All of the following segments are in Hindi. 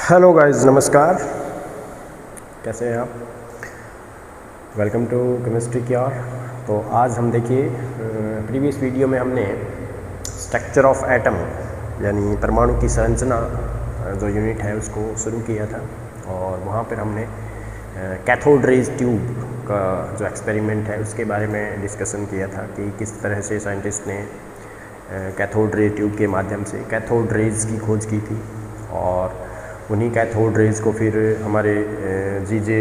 हेलो गाइस, नमस्कार। कैसे हैं आप? Welcome to Chemistry Cure. तो आज हम देखिए, प्रीवियस वीडियो में हमने स्ट्रक्चर ऑफ एटम यानी परमाणु की संरचना जो यूनिट है उसको शुरू किया था, और वहाँ पर हमने कैथोड रेज ट्यूब का जो एक्सपेरिमेंट है उसके बारे में डिस्कशन किया था कि किस तरह से साइंटिस्ट ने कैथोड रे ट्यूब के माध्यम से कैथोड रेज की खोज की थी, और उन्हीं कैथोड रेज को फिर हमारे जीजे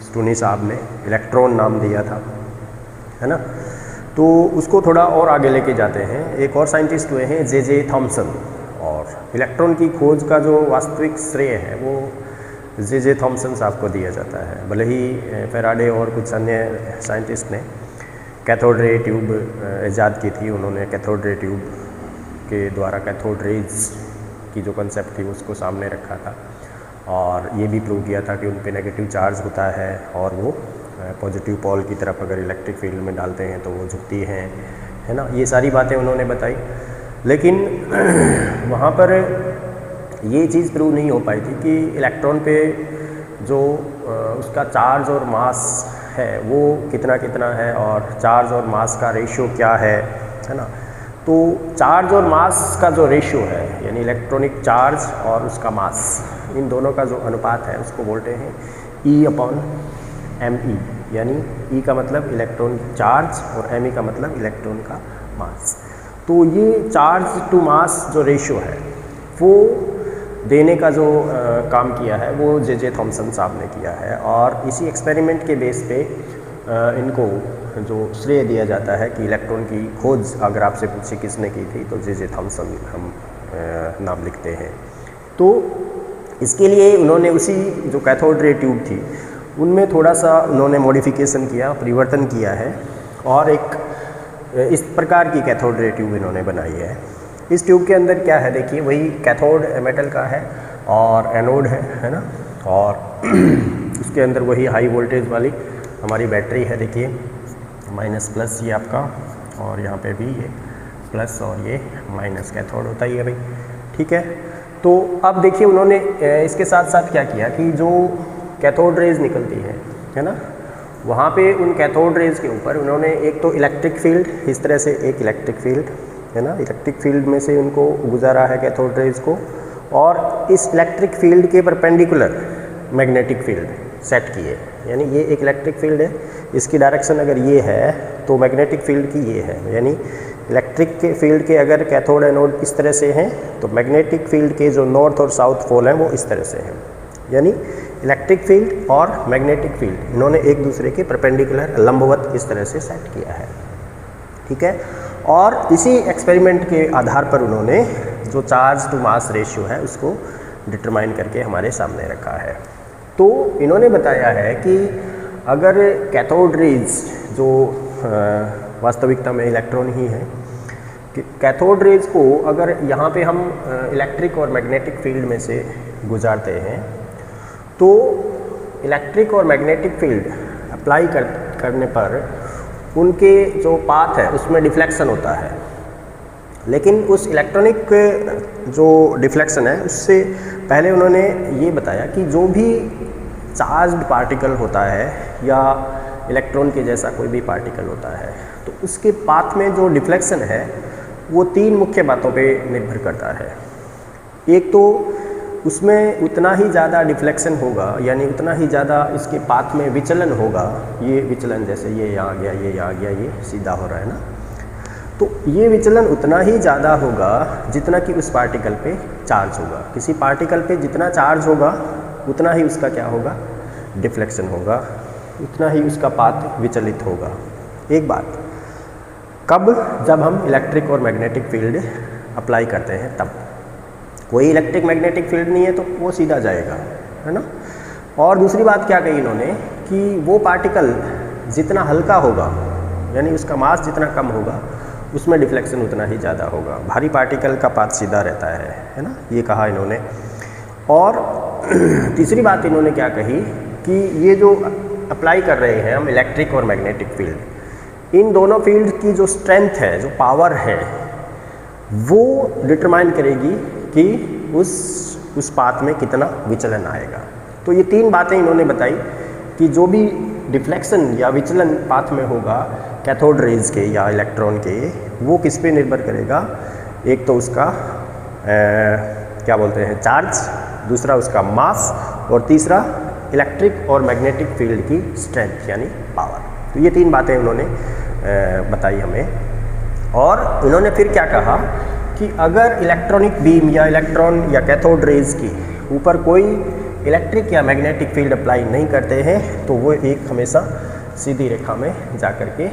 स्टोनी साहब ने इलेक्ट्रॉन नाम दिया था, है ना। तो उसको थोड़ा और आगे लेके जाते हैं। एक और साइंटिस्ट हुए हैं जे थॉमसन, और इलेक्ट्रॉन की खोज का जो वास्तविक श्रेय है वो जे थॉमसन साहब को दिया जाता है। भले ही फैराडे और कुछ अन्य साइंटिस्ट ने कैथोड रे ट्यूब ईजाद की थी, उन्होंने कैथोड रे ट्यूब के द्वारा कैथोड रेज की जो कंसेप्ट थी उसको सामने रखा था, और ये भी प्रूव किया था कि उन पे नेगेटिव चार्ज होता है और वो पॉजिटिव पोल की तरफ अगर इलेक्ट्रिक फील्ड में डालते हैं तो वो झुकती हैं, है ना। ये सारी बातें उन्होंने बताई, लेकिन वहाँ पर ये चीज़ प्रूव नहीं हो पाई थी कि इलेक्ट्रॉन पे जो उसका चार्ज और मास है वो कितना कितना है, और चार्ज और मास का रेशियो क्या है ना। तो चार्ज और मास का जो रेशियो है यानी इलेक्ट्रॉनिक चार्ज और उसका मास, इन दोनों का जो अनुपात है उसको बोलते हैं E/me, यानी E का मतलब इलेक्ट्रॉन चार्ज और me का मतलब इलेक्ट्रॉन का मास। तो ये चार्ज टू मास जो रेशियो है वो देने का जो काम किया है वो जे थॉमसन साहब ने किया है, और इसी एक्सपेरिमेंट के बेस पे इनको जो श्रेय दिया जाता है कि इलेक्ट्रॉन की खोज अगर आपसे पूछे किसने की थी तो जे थॉमसन हम नाम लिखते हैं। तो इसके लिए उन्होंने उसी जो कैथोड रे ट्यूब थी उनमें थोड़ा सा उन्होंने मॉडिफिकेशन किया, परिवर्तन किया है, और एक इस प्रकार की कैथोड रे ट्यूब इन्होंने बनाई है। इस ट्यूब के अंदर क्या है देखिए, वही कैथोड मेटल का है और एनोड है ना, और उसके अंदर वही हाई वोल्टेज वाली हमारी बैटरी है। देखिए माइनस प्लस ये आपका, और यहाँ पे भी ये प्लस और ये माइनस कैथोड होता ही है भाई, ठीक है। तो अब देखिए उन्होंने इसके साथ साथ क्या किया कि जो कैथोड रेज निकलती है ना, वहाँ पे उन कैथोड रेज के ऊपर उन्होंने एक तो इलेक्ट्रिक फील्ड, इस तरह से एक इलेक्ट्रिक फील्ड है ना, इलेक्ट्रिक फील्ड में से उनको गुजारा है कैथोड रेज को, और इस इलेक्ट्रिक फील्ड के परपेंडिकुलर मैग्नेटिक फील्ड सेट किए। यानी ये एक इलेक्ट्रिक फील्ड है, इसकी डायरेक्शन अगर ये है तो मैग्नेटिक फील्ड की ये है, यानी इलेक्ट्रिक के फील्ड के अगर कैथोड एनोड इस तरह से हैं तो मैग्नेटिक फील्ड के जो नॉर्थ और साउथ पोल हैं वो इस तरह से हैं। यानी इलेक्ट्रिक फील्ड और मैग्नेटिक फील्ड इन्होंने एक दूसरे के परपेंडिकुलर लंबवत इस तरह से सेट किया है, ठीक है। और इसी एक्सपेरिमेंट के आधार पर उन्होंने जो चार्ज टू मास रेशियो है उसको डिटरमाइन करके हमारे सामने रखा है। तो इन्होंने बताया है कि अगर कैथोड रेज जो वास्तविकता में इलेक्ट्रॉन ही है, कि कैथोड रेज को अगर यहाँ पे हम इलेक्ट्रिक और मैग्नेटिक फील्ड में से गुजारते हैं तो इलेक्ट्रिक और मैग्नेटिक फील्ड अप्लाई करने पर उनके जो पाथ है उसमें डिफ्लेक्शन होता है, लेकिन उस इलेक्ट्रॉनिक जो डिफ्लेक्शन है उससे पहले उन्होंने ये बताया कि जो भी चार्ज्ड पार्टिकल होता है या इलेक्ट्रॉन के जैसा कोई भी पार्टिकल होता है तो उसके पाथ में जो डिफ्लेक्शन है वो तीन मुख्य बातों पे निर्भर करता है। एक तो उसमें उतना ही ज़्यादा डिफ्लेक्शन होगा, यानी उतना ही ज़्यादा इसके पाथ में विचलन होगा। ये विचलन जैसे ये यहाँ गया, ये यहाँ गया, ये सीधा हो रहा है ना, तो ये विचलन उतना ही ज़्यादा होगा जितना कि उस पार्टिकल पे चार्ज होगा। किसी पार्टिकल पे जितना चार्ज होगा उतना ही उसका क्या होगा, डिफ्लेक्शन होगा, उतना ही उसका पाथ विचलित होगा। एक बात, कब? जब हम इलेक्ट्रिक और मैग्नेटिक फील्ड अप्लाई करते हैं तब। कोई इलेक्ट्रिक मैग्नेटिक फील्ड नहीं है तो वो सीधा जाएगा, है ना। और दूसरी बात क्या कही इन्होंने कि वो पार्टिकल जितना हल्का होगा यानी उसका मास जितना कम होगा उसमें डिफ्लेक्शन उतना ही ज़्यादा होगा। भारी पार्टिकल का पाथ सीधा रहता है ना, ये कहा इन्होंने। और तीसरी बात इन्होंने क्या कही कि ये जो अप्लाई कर रहे हैं हम इलेक्ट्रिक और मैग्नेटिक फील्ड, इन दोनों फील्ड की जो स्ट्रेंथ है, जो पावर है, वो डिटरमाइन करेगी कि उस पाथ में कितना विचलन आएगा। तो ये तीन बातें इन्होंने बताई कि जो भी डिफ्लेक्शन या विचलन पाथ में होगा कैथोड रेज के या इलेक्ट्रॉन के, वो किस पे निर्भर करेगा। एक तो उसका क्या बोलते हैं चार्ज, दूसरा उसका मास, और तीसरा इलेक्ट्रिक और मैग्नेटिक फील्ड की स्ट्रेंथ यानी पावर। तो ये तीन बातें उन्होंने बताई हमें। और उन्होंने फिर क्या कहा कि अगर इलेक्ट्रॉनिक बीम या इलेक्ट्रॉन या कैथोड रेज की ऊपर कोई इलेक्ट्रिक या मैग्नेटिक फील्ड अप्लाई नहीं करते हैं तो वो एक हमेशा सीधी रेखा में जा कर के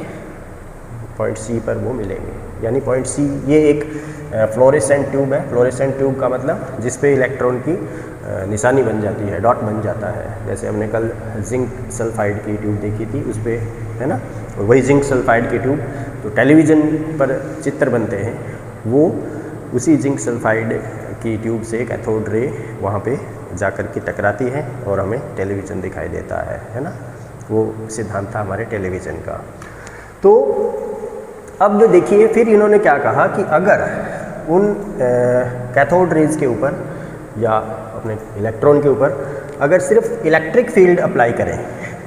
पॉइंट सी पर वो मिलेंगे। यानी पॉइंट सी ये एक फ्लोरेसेंट ट्यूब है। फ्लोरेसेंट ट्यूब का मतलब जिस पे इलेक्ट्रॉन की निशानी बन जाती है, डॉट बन जाता है। जैसे हमने कल जिंक सल्फाइड की ट्यूब देखी थी उस पर, है ना, वही जिंक सल्फाइड की ट्यूब तो टेलीविज़न पर चित्र बनते हैं, वो उसी जिंक सल्फाइड की ट्यूब से कैथोड रे वहाँ पे जा कर के टकराती है और हमें टेलीविज़न दिखाई देता है ना। वो सिद्धांत था हमारे टेलीविज़न का। तो अब देखिए फिर इन्होंने क्या कहा कि अगर उन कैथोड रेज के ऊपर या अपने इलेक्ट्रॉन के ऊपर अगर सिर्फ इलेक्ट्रिक फील्ड अप्लाई करें,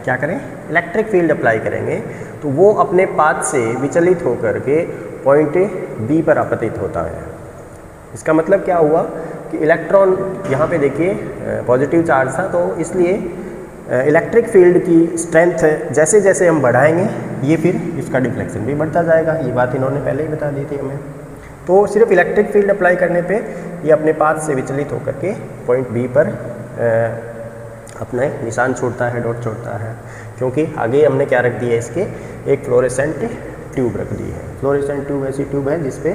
क्या करें, इलेक्ट्रिक फील्ड अप्लाई करेंगे तो वो अपने पाथ से विचलित होकर के पॉइंट बी पर आपतित होता है। इसका मतलब क्या हुआ कि इलेक्ट्रॉन यहाँ पे देखिए पॉजिटिव चार्ज था, तो इसलिए इलेक्ट्रिक फील्ड की स्ट्रेंथ जैसे जैसे हम बढ़ाएंगे ये फिर इसका डिफ्लेक्शन भी बढ़ता जाएगा। ये बात इन्होंने पहले ही बता दी थी हमें। तो सिर्फ इलेक्ट्रिक फील्ड अप्लाई करने पे ये अपने पाथ से विचलित होकर के पॉइंट बी पर अपने निशान छोड़ता है, डॉट छोड़ता है। क्योंकि आगे हमने क्या रख दिया है, इसके एक फ्लोरेसेंट ट्यूब रख दी है। फ्लोरेसेंट ट्यूब ऐसी ट्यूब है जिसपे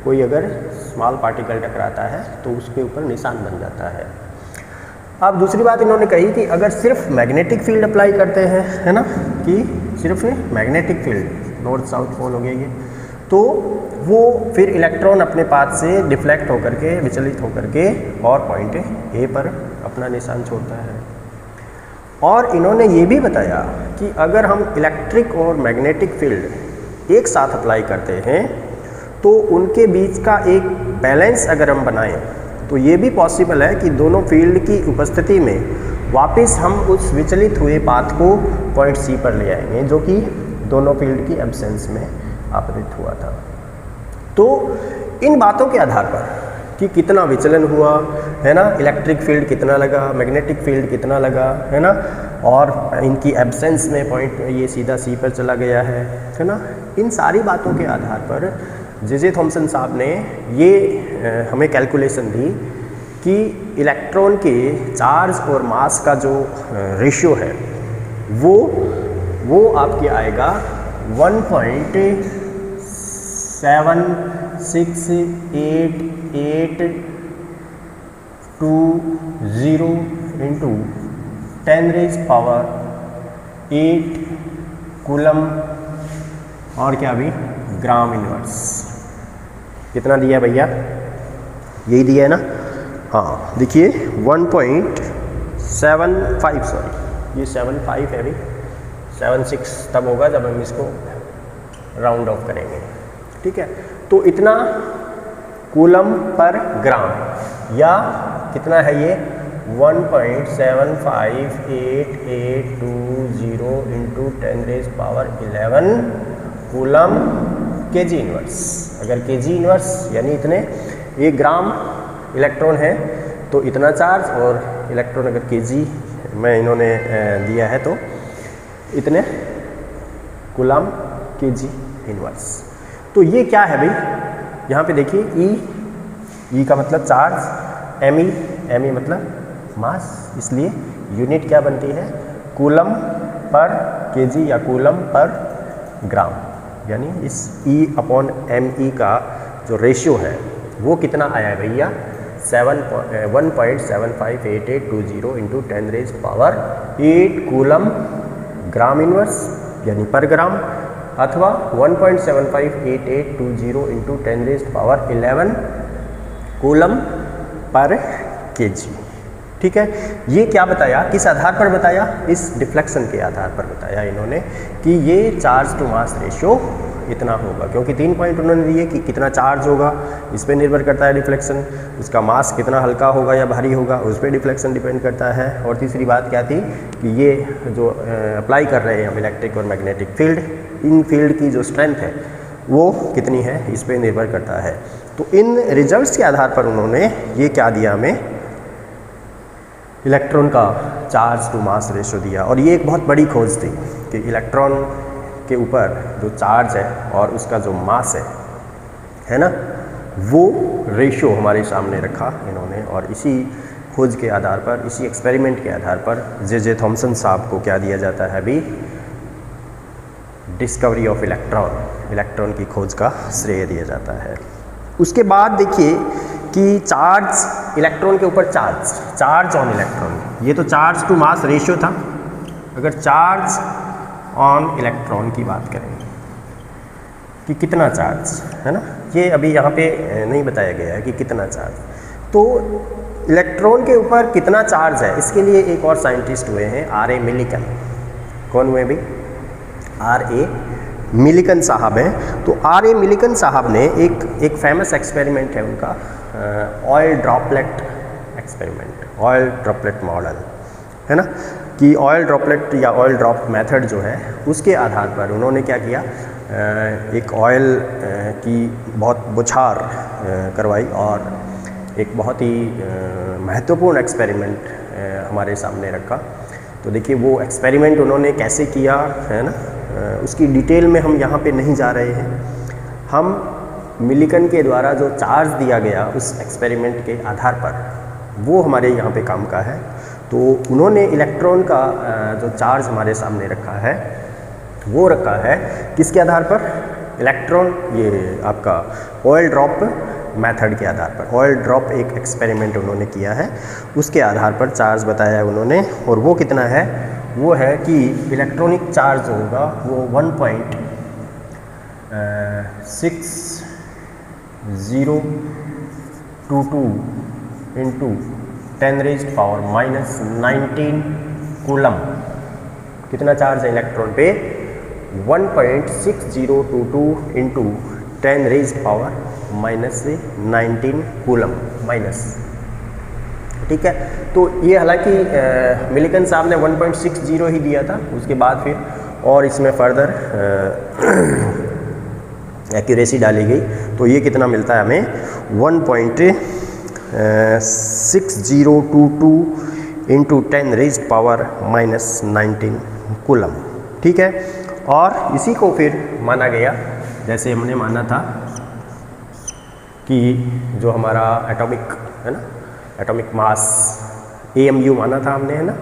कोई अगर स्मॉल पार्टिकल टकराता है तो उसके ऊपर निशान बन जाता है। अब दूसरी बात इन्होंने कही कि अगर सिर्फ मैग्नेटिक फील्ड अप्लाई करते हैं, है ना, कि सिर्फ magnetic field, north south pole हो गया ये, तो वो फिर इलेक्ट्रॉन अपने पाथ से डिफ्लेक्ट होकर के, विचलित होकर के और पॉइंट ए पर अपना निशान छोड़ता है। और इन्होंने ये भी बताया कि अगर हम इलेक्ट्रिक और मैग्नेटिक फील्ड एक साथ अप्लाई करते हैं तो उनके बीच का एक बैलेंस अगर हम बनाएं तो ये भी पॉसिबल है कि दोनों फील्ड की उपस्थिति में वापस हम उस विचलित हुए पाथ को पॉइंट सी पर ले आएंगे, जो कि दोनों फील्ड की एब्सेंस में आपतित हुआ था। तो इन बातों के आधार पर कि कितना विचलन हुआ, है ना, इलेक्ट्रिक फील्ड कितना लगा, मैग्नेटिक फील्ड कितना लगा, है ना, और इनकी एब्सेंस में पॉइंट ये सीधा सी पर चला गया है ना, इन सारी बातों के आधार पर जे थॉमसन साहब ने ये हमें कैलकुलेशन दी कि इलेक्ट्रॉन के चार्ज और मास का जो रेशियो है वो आपके आएगा 1.768820 इंटू 10⁸ कूलम और क्या भी ग्राम इनवर्स। कितना दिया भैया, यही दिया है ना। हाँ देखिए 1.75, सॉरी ये 75 है, अभी 76 तब होगा जब हम इसको राउंड ऑफ करेंगे, ठीक है। तो इतना कूलम पर ग्राम, या कितना है ये 1.758820 इंटू 10⁻11 कूलम केजी इनवर्स। अगर केजी इनवर्स यानी इतने 1 ग्राम इलेक्ट्रॉन है तो इतना चार्ज, और इलेक्ट्रॉन अगर केजी में इन्होंने दिया है तो इतने कूलम केजी इनवर्स। तो ये क्या है भाई, यहाँ पे देखिए ई का मतलब चार्ज, एम ई मतलब मास, इसलिए यूनिट क्या बनती है कूलम पर केजी या कूलम पर ग्राम। यानी इस E/mE का जो रेशियो है वो कितना आया है भैया 1.758820 इंटू 10⁸8 कूलम ग्राम इनवर्स यानी पर ग्राम, अथवा 1.758820 इंटू 10⁻11 कूलम पर केजी। ठीक है, ये क्या बताया, किस आधार पर बताया, इस डिफ्लेक्शन के आधार पर बताया इन्होंने कि ये चार्ज टू मास रेशियो इतना होगा, क्योंकि 3 पॉइंट उन्होंने दिए कि कितना चार्ज होगा इस पर निर्भर करता है डिफ्लेक्शन, उसका मास कितना हल्का होगा या भारी होगा उस पर डिफ्लेक्शन डिपेंड करता है, और तीसरी बात क्या थी कि ये जो अप्लाई कर रहे हैं हम इलेक्ट्रिक और मैग्नेटिक फील्ड, इन फील्ड की जो स्ट्रेंथ है वो कितनी है इस पर निर्भर करता है। तो इन रिजल्ट्स के आधार पर उन्होंने ये क्या दिया हमें, इलेक्ट्रॉन का चार्ज टू मास रेशो दिया। और ये एक बहुत बड़ी खोज थी कि इलेक्ट्रॉन के ऊपर जो चार्ज है और उसका जो मास है ना, वो रेशो हमारे सामने रखा इन्होंने, और इसी खोज के आधार पर, इसी एक्सपेरिमेंट के आधार पर जे थॉमसन साहब को क्या दिया जाता है अभी, डिस्कवरी ऑफ इलेक्ट्रॉन की खोज का श्रेय दिया जाता है। उसके बाद देखिए कि चार्ज, इलेक्ट्रॉन के ऊपर चार्ज ऑन इलेक्ट्रॉन, ये तो चार्ज टू मास रेशियो था। अगर चार्ज ऑन इलेक्ट्रॉन की बात करें कि कितना चार्ज है ना, ये अभी यहाँ पे नहीं बताया गया है कि कितना चार्ज, तो इलेक्ट्रॉन के ऊपर कितना चार्ज है इसके लिए एक और साइंटिस्ट हुए हैं, R.A. मिलिकन। कौन हुए भाई? R.A. मिलिकन साहब हैं। तो R.A. मिलिकन साहब ने एक फेमस एक्सपेरिमेंट है उनका, oil droplet experiment, oil droplet model है ना, कि ऑयल ड्रॉपलेट या ऑयल ड्रॉप मेथड जो है उसके आधार पर उन्होंने क्या किया, एक ऑयल की बहुत बौछार करवाई और एक बहुत ही महत्वपूर्ण एक्सपेरिमेंट हमारे सामने रखा। तो देखिए वो एक्सपेरिमेंट उन्होंने कैसे किया है ना, उसकी डिटेल में हम यहाँ पे नहीं जा रहे हैं। हम मिलिकन के द्वारा जो चार्ज दिया गया उस एक्सपेरिमेंट के आधार पर वो हमारे यहाँ पे काम का है। तो उन्होंने इलेक्ट्रॉन का जो चार्ज हमारे सामने रखा है वो रखा है किसके आधार पर, इलेक्ट्रॉन, ये आपका ऑयल ड्रॉप मेथड के आधार पर। ऑयल ड्रॉप एक एक्सपेरिमेंट उन्होंने किया है, उसके आधार पर चार्ज बताया है उन्होंने, और वो कितना है, वो है कि इलेक्ट्रॉनिक चार्ज होगा वो 1.6022 इंटू 10⁻⁻⁻19 कूलम। कितना चार्ज है इलेक्ट्रॉन पे, 1.6022 इंटू 10⁻⁻⁻19 कूलम माइनस, ठीक है। तो ये हालांकि मिलिकन साहब ने 1.60 ही दिया था, उसके बाद फिर और इसमें फर्दर एक्यूरेसी डाली गई, तो ये कितना मिलता है हमें, 1.6022 इंटू 10⁻⁻⁻19 कूलम, ठीक है। और इसी को फिर माना गया, जैसे हमने माना था कि जो हमारा एटॉमिक है ना, एटॉमिक मास AMU माना था हमने, है ना,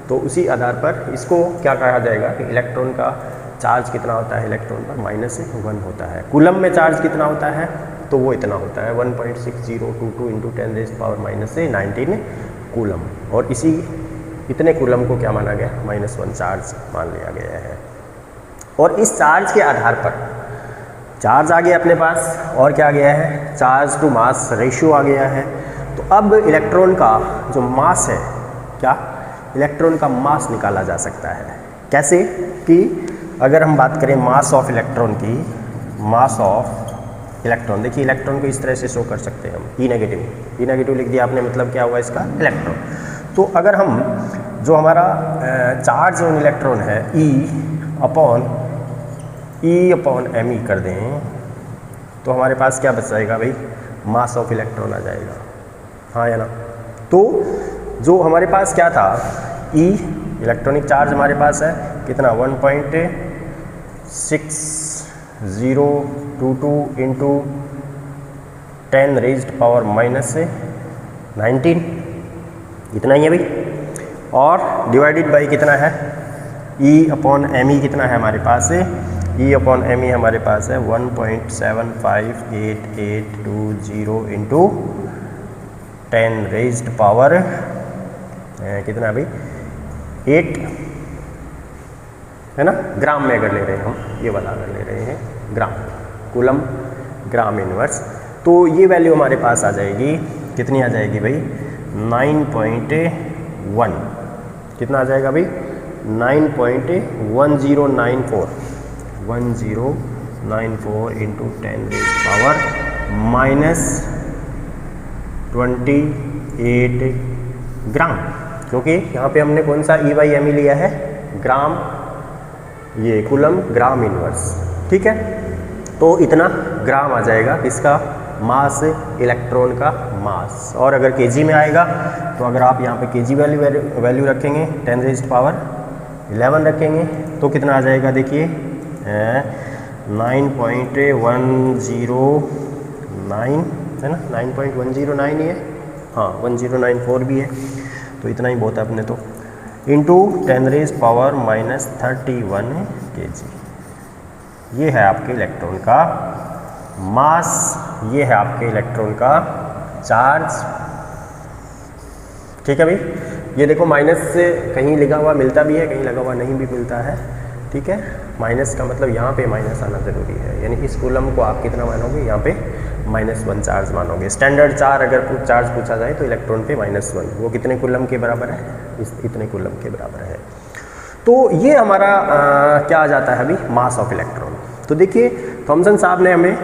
तो उसी आधार पर इसको क्या कहा जाएगा कि इलेक्ट्रॉन का चार्ज कितना होता है इलेक्ट्रॉन पर, -1 होता है। कूलम में चार्ज कितना होता है, तो वो इतना होता है 1.6022 इंटू 10⁻⁻⁻19 कूलम, और इसी इतने कूलम को क्या माना गया, -1 चार्ज मान लिया गया है। और इस चार्ज के आधार पर चार्ज आ गया अपने पास, और क्या आ गया है, चार्ज टू मास रेशियो आ गया है। तो अब इलेक्ट्रॉन का जो मास है, क्या इलेक्ट्रॉन का मास निकाला जा सकता है, कैसे कि अगर हम बात करें मास ऑफ इलेक्ट्रॉन की, मास ऑफ इलेक्ट्रॉन, देखिए इलेक्ट्रॉन को इस तरह से शो कर सकते हैं हम, E नेगेटिव लिख दिया आपने, मतलब क्या हुआ इसका, इलेक्ट्रॉन। तो अगर हम जो हमारा चार्ज ऑन इलेक्ट्रॉन है E अपॉन me कर दें, तो हमारे पास क्या बच जाएगा भाई, मास ऑफ इलेक्ट्रॉन आ जाएगा, हाँ या ना। तो जो हमारे पास क्या था, E इलेक्ट्रॉनिक चार्ज हमारे पास है कितना, 1.6022 इंटू 10⁻⁻⁻19, इतना ही है भाई, और डिवाइडेड बाई कितना है, E अपॉन me कितना है हमारे पास है, E अपॉन me हमारे पास है 1.7588820 इंटू 10⁻⁻, कितना भाई, 8 है ना, ग्राम में अगर ले रहे हैं हम, ये वाला अगर ले रहे हैं ग्राम, कूलम ग्राम इनवर्स, तो ये वैल्यू हमारे पास आ जाएगी, कितनी आ जाएगी भाई, 9.1, कितना आ जाएगा भाई, 9.1094 94 इंटू 10⁻⁻28 ग्राम, क्योंकि यहाँ पे हमने कौन सा E/m लिया है, ग्राम, ये कूलम ग्राम इनवर्स, ठीक है। तो इतना ग्राम आ जाएगा किसका मास, इलेक्ट्रॉन का मास। और अगर केजी में आएगा तो अगर आप यहाँ पे केजी वैल्यू रखेंगे 10⁻11 रखेंगे तो कितना आ जाएगा, देखिए 9.109 है ना, 9.109 ही है, हाँ 1094 भी है, तो इतना ही बहुत है अपने तो, इंटू 10⁻31 kg। ये है आपके इलेक्ट्रॉन का मास, ये है आपके इलेक्ट्रॉन का चार्ज, ठीक है भाई। ये देखो माइनस से कहीं लिखा हुआ मिलता भी है, कहीं लगा हुआ नहीं भी मिलता है, ठीक है। माइनस का मतलब यहाँ पे माइनस आना ज़रूरी है, यानी इस कूलम को आप कितना मानोगे, यहाँ पे -1 चार्ज मानोगे। स्टैंडर्ड चार्ज अगर चार्ज पूछा जाए तो इलेक्ट्रॉन पे -1, वो कितने कूलम के बराबर है, इतने कूलम के बराबर है। तो ये हमारा क्या आ जाता है अभी, मास ऑफ इलेक्ट्रॉन। तो देखिए थॉमसन साहब ने हमें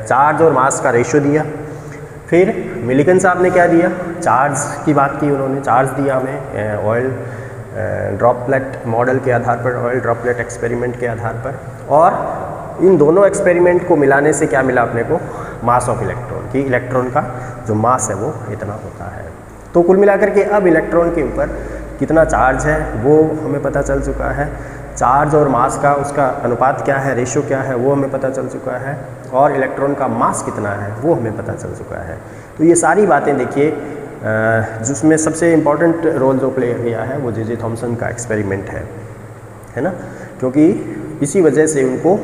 चार्ज और मास का रेशो दिया, फिर मिलिकन साहब ने क्या दिया, चार्ज की बात की उन्होंने, चार्ज दिया हमें ऑयल ड्रॉपलेट मॉडल के आधार पर, ऑयल ड्रॉपलेट एक्सपेरिमेंट के आधार पर, और इन दोनों एक्सपेरिमेंट को मिलाने से क्या मिला अपने को, मास ऑफ इलेक्ट्रॉन, कि इलेक्ट्रॉन का जो मास है वो इतना होता है। तो कुल मिलाकर के अब इलेक्ट्रॉन के ऊपर कितना चार्ज है वो हमें पता चल चुका है, चार्ज और मास का उसका अनुपात क्या है, रेशो क्या है वो हमें पता चल चुका है, और इलेक्ट्रॉन का मास कितना है वो हमें पता चल चुका है। तो ये सारी बातें देखिए, जिसमें सबसे इम्पॉर्टेंट रोल जो प्ले किया है वो जे थॉमसन का एक्सपेरिमेंट है ना, क्योंकि इसी वजह से उनको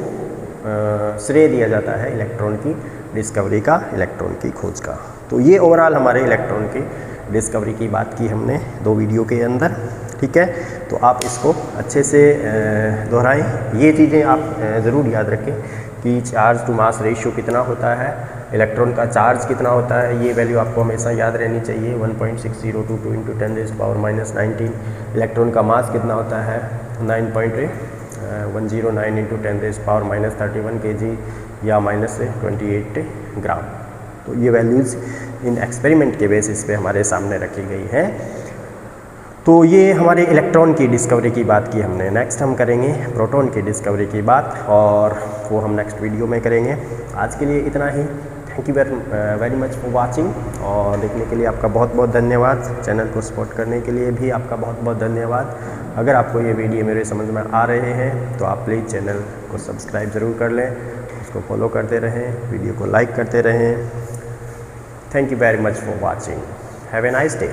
श्रेय दिया जाता है इलेक्ट्रॉन की डिस्कवरी का, इलेक्ट्रॉन की खोज का। तो ये ओवरऑल हमारे इलेक्ट्रॉन की डिस्कवरी की बात की हमने 2 वीडियो के अंदर, ठीक है। तो आप इसको अच्छे से दोहराएं, ये चीज़ें आप ज़रूर याद रखें कि चार्ज टू मास रेशियो कितना होता है, इलेक्ट्रॉन का चार्ज कितना होता है, ये वैल्यू आपको हमेशा याद रहनी चाहिए, 1.6022 इंटू 10⁻⁻19। इलेक्ट्रॉन का मास कितना होता है, 9.109 इंटू 10⁻31 kg या -28 ग्राम। तो ये वैल्यूज़ इन एक्सपेरिमेंट के बेसिस पे हमारे सामने रखी गई है। तो ये हमारे इलेक्ट्रॉन की डिस्कवरी की बात की हमने। नेक्स्ट हम करेंगे प्रोटॉन की डिस्कवरी की बात, और वो हम नेक्स्ट वीडियो में करेंगे। आज के लिए इतना ही। Thank you very much for watching, और देखने के लिए आपका बहुत बहुत धन्यवाद। चैनल को सपोर्ट करने के लिए भी आपका बहुत बहुत धन्यवाद। अगर आपको ये वीडियो मेरे समझ में आ रहे हैं तो आप प्लीज़ चैनल को सब्सक्राइब ज़रूर कर लें, उसको फॉलो करते रहें, वीडियो को लाइक करते रहें। Thank you very much for watching. Have a nice day.